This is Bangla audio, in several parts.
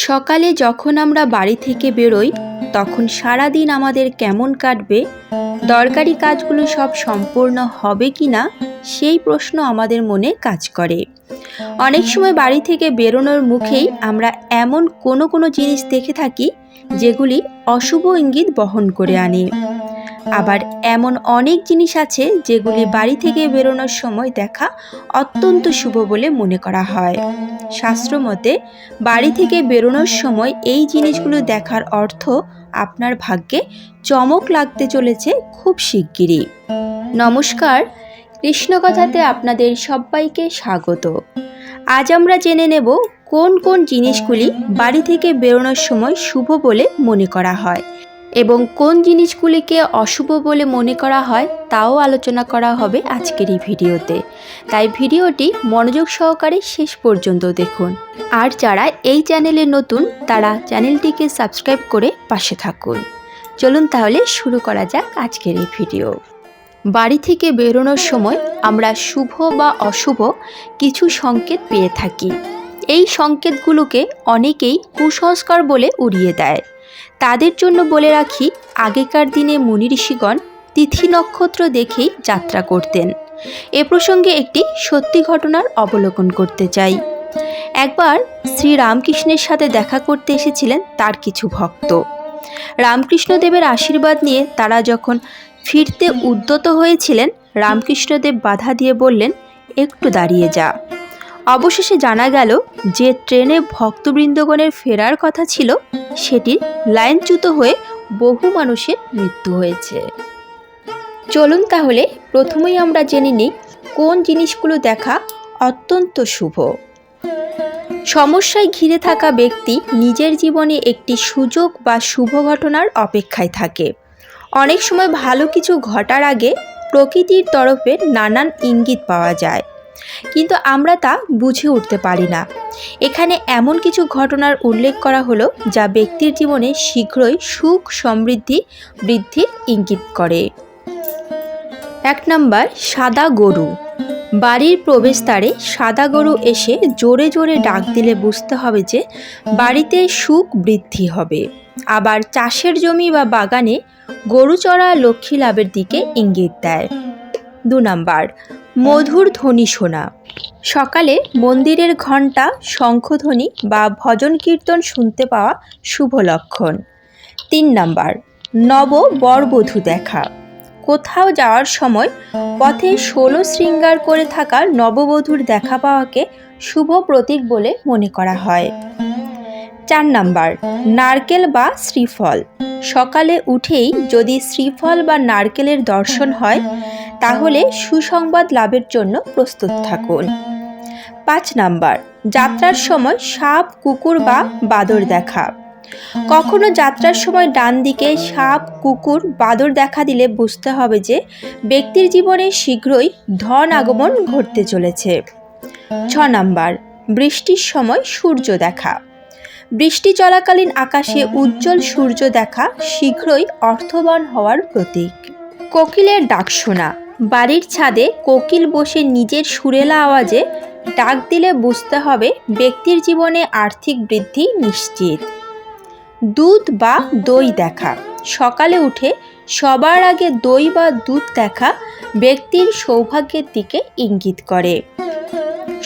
সকালে যখন আমরা বাড়ি থেকে বেরোই তখন সারাদিন আমাদের কেমন কাটবে, দরকারি কাজগুলো সব সম্পূর্ণ হবে কি না সেই প্রশ্ন আমাদের মনে কাজ করে। অনেক সময় বাড়ি থেকে বেরোনোর মুখেই আমরা এমন কোনো জিনিস দেখে থাকি যেগুলি অশুভ ইঙ্গিত বহন করে আনে। আবার এমন অনেক জিনিস আছে যেগুলি বাড়ি থেকে বেরোনোর সময় দেখা অত্যন্ত শুভ বলে মনে করা হয়। শাস্ত্র মতে বাড়ি থেকে বেরোনোর সময় এই জিনিসগুলো দেখার অর্থ আপনার ভাগ্যে চমক লাগতে চলেছে খুব শিগগিরই। নমস্কার, কৃষ্ণকথাতে আপনাদের সবাইকে স্বাগত। আজ আমরা জেনে নেব কোন কোন জিনিসগুলি বাড়ি থেকে বেরোনোর সময় শুভ বলে মনে করা হয় এবং কোন জিনিসগুলিকে অশুভ বলে মনে করা হয় তাও আলোচনা করা হবে আজকের এই ভিডিওতে। তাই ভিডিওটি মনোযোগ সহকারে শেষ পর্যন্ত দেখুন। আর যারা এই চ্যানেলে নতুন তারা চ্যানেলটিকে সাবস্ক্রাইব করে পাশে থাকুন। চলুন তাহলে শুরু করা যাক আজকের এই ভিডিও। বাড়ি থেকে বেরোনোর সময় আমরা শুভ বা অশুভ কিছু সংকেত পেয়ে থাকি। এই সংকেতগুলোকে অনেকেই কুসংস্কার বলে উড়িয়ে দেয়। তাদের জন্য বলে রাখি, আগেকার দিনে মুনি ঋষিগণ তিথি নক্ষত্র দেখেই যাত্রা করতেন। এ প্রসঙ্গে একটি সত্যি ঘটনার অবলোকন করতে চাই। একবার শ্রী রামকৃষ্ণের সাথে দেখা করতে এসেছিলেন তার কিছু ভক্ত। রামকৃষ্ণদেবের আশীর্বাদ নিয়ে তারা যখন ফিরতে উদ্যত হয়েছিলেন, রামকৃষ্ণদেব বাধা দিয়ে বললেন, একটু দাঁড়িয়ে যা। অবশেষে জানা গেল যে ট্রেনে ভক্তবৃন্দগণের ফেরার কথা ছিল সেটির লাইনচ্যুত হয়ে বহু মানুষের মৃত্যু হয়েছে। চলুন তাহলে প্রথমেই আমরা জেনে নিই কোন জিনিসগুলো দেখা অত্যন্ত শুভ। সমস্যায় ঘিরে থাকা ব্যক্তি নিজের জীবনে একটি সুযোগ বা শুভ ঘটনার অপেক্ষায় থাকে। অনেক সময় ভালো কিছু ঘটার আগে প্রকৃতির তরফে নানান ইঙ্গিত পাওয়া যায়, কিন্তু আমরা তা বুঝে উঠতে পারি না। এখানে এমন কিছু ঘটনার উল্লেখ করা হলো যা ব্যক্তির জীবনে শীঘ্রই সুখ সমৃদ্ধি বৃদ্ধির ইঙ্গিত করে। 1 নম্বর, সাদা গরু। বাড়ির প্রবেশদ্বারে সাদা গরু এসে জোরে জোরে ডাক দিলে বুঝতে হবে যে বাড়িতে সুখ বৃদ্ধি হবে। আবার চাষের জমি বা বাগানে গরু চড়া লক্ষ্মী লাভের দিকে ইঙ্গিত দেয়। 2 নম্বর, মধুর ধ্বনি শোনা। সকালে মন্দিরের ঘণ্টা, শঙ্খধ্বনি বা ভজন কীর্তন শুনতে পাওয়া শুভ লক্ষণ। 3 নম্বর, নব বরবধূ দেখা। কোথাও যাওয়ার সময় পথে 16 শৃঙ্গার করে থাকা নববধূর দেখা পাওয়াকে শুভ প্রতীক বলে মনে করা হয়। 4 নম্বর, নারকেল বা শ্রীফল। সকালে উঠেই যদি শ্রীফল বা নারকেলের দর্শন হয় তাহলে সুসংবাদ লাভের জন্য প্রস্তুত থাকুন। 5 নম্বর, যাত্রার সময় সাপ, কুকুর বা বাদর দেখা। কখনো যাত্রার সময় ডান দিকে সাপ, কুকুর, বাদর দেখা দিলে বুঝতে হবে যে ব্যক্তির জীবনে শীঘ্রই ধন আগমন ঘটতে চলেছে। 6 নম্বর, বৃষ্টির সময় সূর্য দেখা। বৃষ্টি চলাকালীন আকাশে উজ্জ্বল সূর্য দেখা শীঘ্রই অর্থবান হওয়ার প্রতীক। কোকিলের ডাক শোনা। বাড়ির ছাদে কোকিল বসে নিজের সুরেলা আওয়াজে ডাক দিলে বুঝতে হবে ব্যক্তির জীবনে আর্থিক বৃদ্ধি নিশ্চিত। দুধ বা দই দেখা। সকালে উঠে সবার আগে দই বা দুধ দেখা ব্যক্তির সৌভাগ্যের দিকে ইঙ্গিত করে।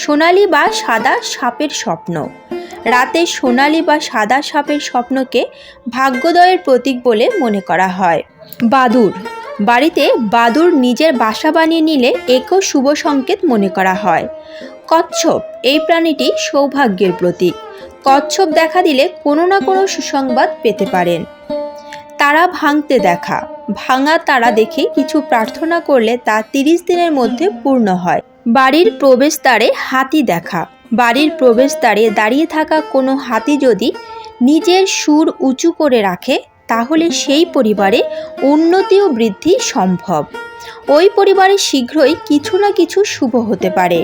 সোনালি বা সাদা সাপের স্বপ্ন। রাতে সোনালি বা সাদা সাপের স্বপ্নকে ভাগ্যোদয়ের প্রতীক বলে মনে করা হয়। বাদুড়। বাড়িতে বাদুড় নিজের বাসা বানিয়ে নিলে একেও শুভ সংকেত মনে করা হয়। কচ্ছপ। এই প্রাণীটি সৌভাগ্যের প্রতীক। কচ্ছপ দেখা দিলে কোনো না কোনো সুসংবাদ পেতে পারেন। তারা ভাঙতে দেখা। ভাঙা তারা দেখে কিছু প্রার্থনা করলে তা 30 দিনের মধ্যে পূর্ণ হয়। বাড়ির প্রবেশদ্বারে হাতি দেখা। বাড়ির প্রবেশদ্বারে দাঁড়িয়ে থাকা কোনো হাতি যদি নিজের সুর উঁচু করে রাখে তাহলে সেই পরিবারে উন্নতি ও বৃদ্ধি সম্ভব। ওই পরিবারে শীঘ্রই কিছু না কিছু শুভ হতে পারে।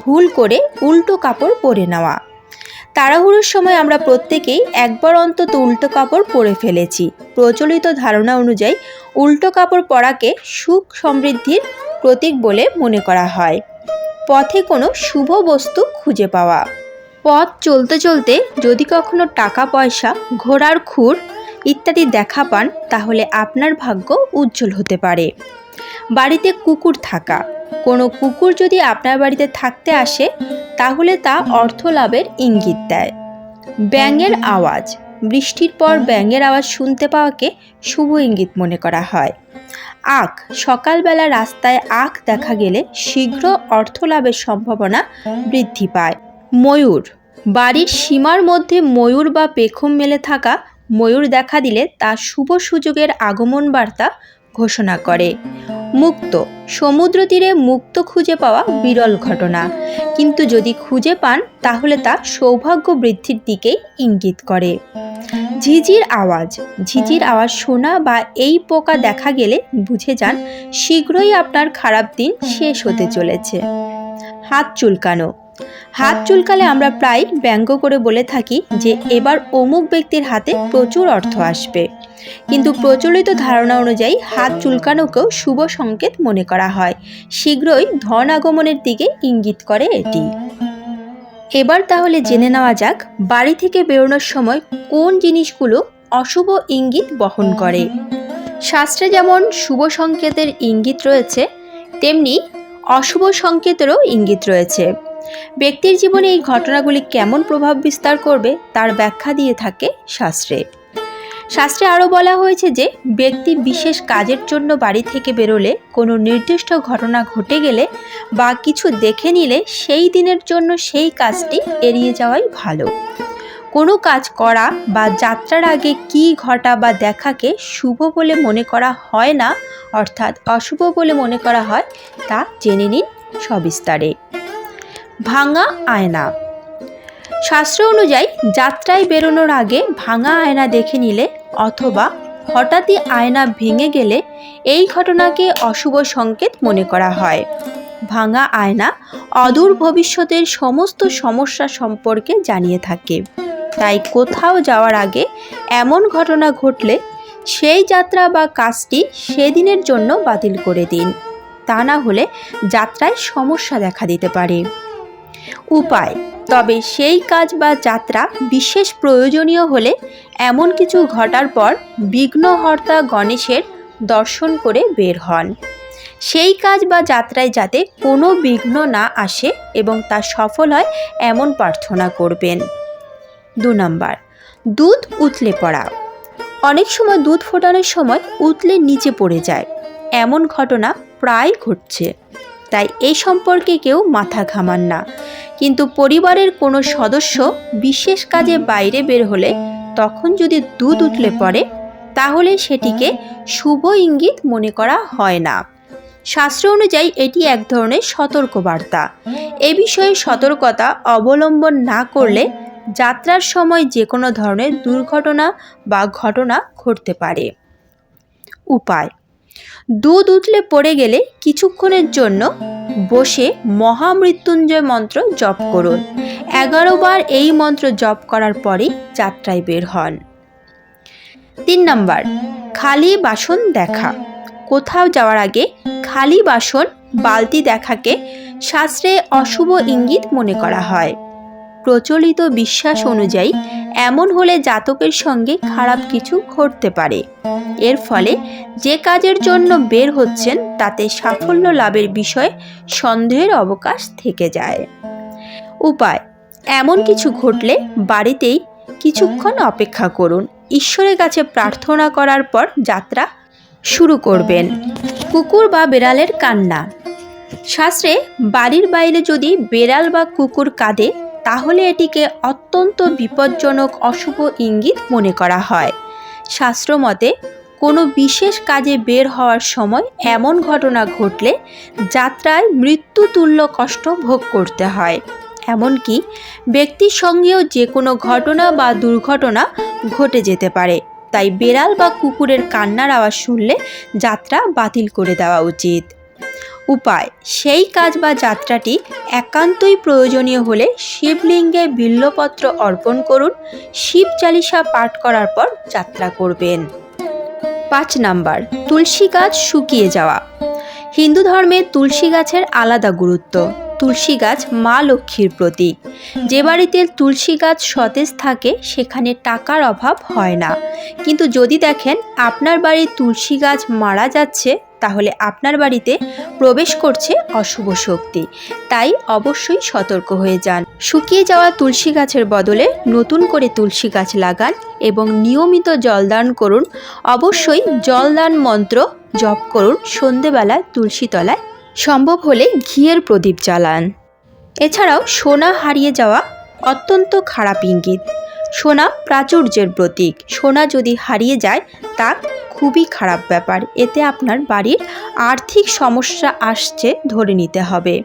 ভুল করে উল্টো কাপড় পরে নেওয়া। তাড়াহুড়োর সময় আমরা প্রত্যেকেই একবার অন্তত উল্টো কাপড় পরে ফেলেছি। প্রচলিত ধারণা অনুযায়ী উল্টো কাপড় পরাকে সুখ সমৃদ্ধির প্রতীক বলে মনে করা হয়। পথে কোনো শুভ বস্তু খুঁজে পাওয়া। পথ চলতে চলতে যদি কখনো টাকা পয়সা, ঘোড়ার খুর ইত্যাদি দেখা পান তাহলে আপনার ভাগ্য উজ্জ্বল হতে পারে। বাড়িতে কুকুর থাকা, কোনো কুকুর যদি আপনার বাড়িতে থাকতে আসে তাহলে তা অর্থ লাভের ইঙ্গিত দেয়। ব্যাঙের আওয়াজ, বৃষ্টির পর ব্যাঙের আওয়াজ শুনতে পাওয়াকে শুভ ইঙ্গিত মনে করা হয়। আখ, সকালবেলা রাস্তায় আখ দেখা গেলে শীঘ্র অর্থ লাভের সম্ভাবনা বৃদ্ধি পায়। ময়ূর, বাড়ির সীমার মধ্যে ময়ূর বা পেখম মেলে থাকা ময়ূর দেখা দিলে তা শুভ সুযোগের আগমন বার্তা ঘোষণা করে। মুক্তো, সমুদ্র তীরে মুক্তো খুঁজে পাওয়া বিরল ঘটনা, কিন্তু যদি খুঁজে পান তাহলে তা সৌভাগ্য বৃদ্ধির দিকেই ইঙ্গিত করে। ঝিঝির আওয়াজ, ঝিঝির আওয়াজ শোনা বা এই পোকা দেখা গেলে বুঝে যান শীঘ্রই আপনার খারাপ দিন শেষ হতে চলেছে। হাত চুলকানো, হাত চুলকালে আমরা প্রায় ব্যঙ্গ করে বলে থাকি যে এবার অমুক ব্যক্তির হাতে প্রচুর অর্থ আসবে, কিন্তু প্রচলিত ধারণা অনুযায়ী হাত চুলকানোকেও শুভ সংকেত মনে করা হয়। শীঘ্রই ধন আগমনের দিকে ইঙ্গিত করে এটি। এবার তাহলে জেনে নেওয়া যাক বাড়ি থেকে বেরোনোর সময় কোন জিনিসগুলো অশুভ ইঙ্গিত বহন করে। শাস্ত্রে যেমন শুভ সংকেতের ইঙ্গিত রয়েছে তেমনি অশুভ সংকেতেরও ইঙ্গিত রয়েছে। ব্যক্তির জীবনে এই ঘটনাগুলি কেমন প্রভাব বিস্তার করবে তার ব্যাখ্যা দিয়ে থাকে শাস্ত্রে আরও বলা হয়েছে যে ব্যক্তি বিশেষ কাজের জন্য বাড়ি থেকে বেরোলে, কোনো নির্দিষ্ট ঘটনা ঘটে গেলে বা কিছু দেখে নিলে সেই দিনের জন্য সেই কাজটি এড়িয়ে যাওয়াই ভালো। কোনো কাজ করা বা যাত্রার আগে কী ঘটা বা দেখাকে শুভ বলে মনে করা হয় না, অর্থাৎ অশুভ বলে মনে করা হয়, তা জেনে নিন সবিস্তারে। ভাঙা আয়না, শাস্ত্র অনুযায়ী যাত্রায় বেরোনোর আগে ভাঙা আয়না দেখে নিলে অথবা হঠাৎই আয়না ভেঙে গেলে এই ঘটনাকে অশুভ সংকেত মনে করা হয়। ভাঙা আয়না অদূর ভবিষ্যতের সমস্ত সমস্যা সম্পর্কে জানিয়ে থাকে। তাই কোথাও যাওয়ার আগে এমন ঘটনা ঘটলে সেই যাত্রা বা কাজটি সেদিনের জন্য বাতিল করে দিন, তা না হলে যাত্রায় সমস্যা দেখা দিতে পারে। উপায়, তবে সেই কাজ বা যাত্রা বিশেষ প্রয়োজনীয় হলে এমন কিছু ঘটার পর বিঘ্নহর্তা গণেশের দর্শন করে বের হন। সেই কাজ বা যাত্রায় যাতে কোনো বিঘ্ন না আসে এবং তা সফল হয় এমন প্রার্থনা করবেন। 2 নম্বর, দুধ উতলে পড়া। অনেক সময় দুধ ফোটানোর সময় উতলে নিচে পড়ে যায়, এমন ঘটনা প্রায় ঘটছে। তাই এই সম্পর্কে কেউ মাথা ঘামান না, কিন্তু পরিবারের কোনো সদস্য বিশেষ কাজে বাইরে বের হলে তখন যদি দুধ উতলে পড়ে তাহলে সেটিকে শুভ ইঙ্গিত মনে করা হয় না। শাস্ত্র অনুযায়ী এটি এক ধরনের সতর্কবার্তা। এ বিষয়ে সতর্কতা অবলম্বন না করলে যাত্রার সময় যে কোনো ধরনের দুর্ঘটনা বা ঘটনা ঘটতে পারে। উপায়, দুধ উতলে পড়ে গেলে কিছুক্ষণের জন্য বসে মহামৃত্যুঞ্জয় মন্ত্র জপ করুন। 11 বার এই মন্ত্র জপ করার পরেই যাত্রায় বের হন। 3 নম্বর, খালি বাসন দেখা। কোথাও যাওয়ার আগে খালি বাসন, বালতি দেখাকে শাস্ত্রে অশুভ ইঙ্গিত মনে করা হয়। প্রচলিত বিশ্বাস অনুযায়ী এমন হলে জাতকের সঙ্গে খারাপ কিছু ঘটতে পারে। এর ফলে যে কাজের জন্য বের হচ্ছেন তাতে সাফল্য লাভের বিষয়ে সন্দেহের অবকাশ থেকে যায়। উপায়, এমন কিছু ঘটলে বাড়িতেই কিছুক্ষণ অপেক্ষা করুন, ঈশ্বরের কাছে প্রার্থনা করার পর যাত্রা শুরু করবেন। কুকুর বা বেড়ালের কান্না। শাস্ত্রে বাড়ির বাইরে যদি বেড়াল বা কুকুর কাঁদে তাহলে এটিকে অত্যন্ত বিপজ্জনক অশুভ ইঙ্গিত মনে করা হয়। শাস্ত্র মতে কোনো বিশেষ কাজে বের হওয়ার সময় এমন ঘটনা ঘটলে যাত্রায় মৃত্যুতুল্য কষ্ট ভোগ করতে হয়। এমনকি ব্যক্তির সঙ্গেও যে কোনো ঘটনা বা দুর্ঘটনা ঘটে যেতে পারে। তাই বেড়াল বা কুকুরের কান্নার আওয়াজ শুনলে যাত্রা বাতিল করে দেওয়া উচিত। উপায়, সেই কাজ বা যাত্রাটি একান্তই প্রয়োজনীয় হলে শিবলিঙ্গে বিল্বপত্র অর্পণ করুন, শিব চালিসা পাঠ করার পর যাত্রা করবেন। 5 নম্বর, তুলসী গাছ শুকিয়ে যাওয়া। হিন্দু ধর্মে তুলসী গাছের আলাদা গুরুত্ব। তুলসী গাছ মা লক্ষ্মীর প্রতীক। যে বাড়িতে তুলসী গাছ সতেজ থাকে সেখানে টাকার অভাব হয় না। কিন্তু যদি দেখেন আপনার বাড়ির তুলসী গাছ মারা যাচ্ছে, তাহলে আপনার বাড়িতে প্রবেশ করছে অশুভ শক্তি। তাই অবশ্যই সতর্ক হয়ে যান। শুকিয়ে যাওয়া তুলসী গাছের বদলে নতুন করে তুলসী গাছ লাগান এবং নিয়মিত জলদান করুন। অবশ্যই জলদান মন্ত্র জপ করুন। সন্ধেবেলায় তুলসী তলায় সম্ভব হলে ঘিয়ের প্রদীপ জ্বালান। এছাড়াও সোনা হারিয়ে যাওয়া অত্যন্ত খারাপ ইঙ্গিত। সোনা প্রাচুর্যের প্রতীক। সোনা যদি হারিয়ে যায় তা খুবই খারাপ ব্যাপার। এতে আপনার বাড়ির আর্থিক সমস্যা আসছে ধরে নিতে হবে।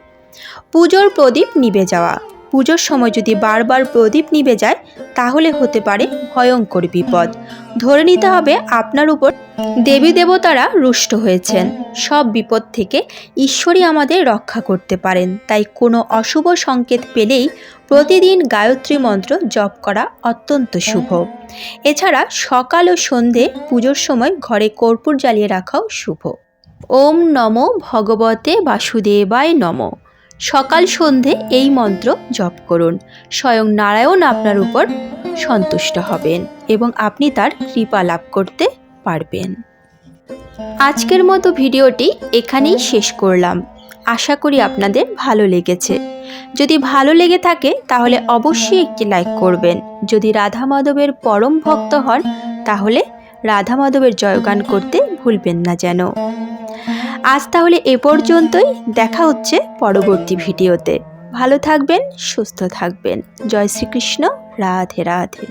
পুজোর প্রদীপ নিভে যাওয়া। পুজোর সময় যদি বারবার প্রদীপ নিভে যায় তাহলে হতে পারে ভয়ঙ্কর বিপদ। ধরে নিতে হবে আপনার উপর দেবী দেবতারা রুষ্ট হয়েছেন। সব বিপদ থেকে ঈশ্বরই আমাদের রক্ষা করতে পারেন। তাই কোনো অশুভ সংকেত পেলেই প্রতিদিন গায়ত্রী মন্ত্র জপ করা অত্যন্ত শুভ। এছাড়া সকাল ও সন্ধে পুজোর সময় ঘরে কর্পূর জ্বালিয়ে রাখাও শুভ। ওম নমো ভগবতে বাসুদেবায় নমঃ। সকাল সন্ধে এই মন্ত্র জপ করুন। স্বয়ং নারায়ণ আপনার উপর সন্তুষ্ট হবেন এবং আপনি তার কৃপা লাভ করতে পারবেন। আজকের মতো ভিডিওটি এখানেই শেষ করলাম। আশা করি আপনাদের ভালো লেগেছে। যদি ভালো লেগে থাকে তাহলে অবশ্যই একটি লাইক করবেন। যদি রাধা মাধবের পরম ভক্ত হন তাহলে রাধা মাধবের জয়গান করতে ভুলবেন না যেন। আজ তাহলে এ পর্যন্তই। দেখা হচ্ছে পরবর্তী ভিডিওতে। ভালো থাকবেন, সুস্থ থাকবেন। জয় শ্রীকৃষ্ণ। রাধে রাধে।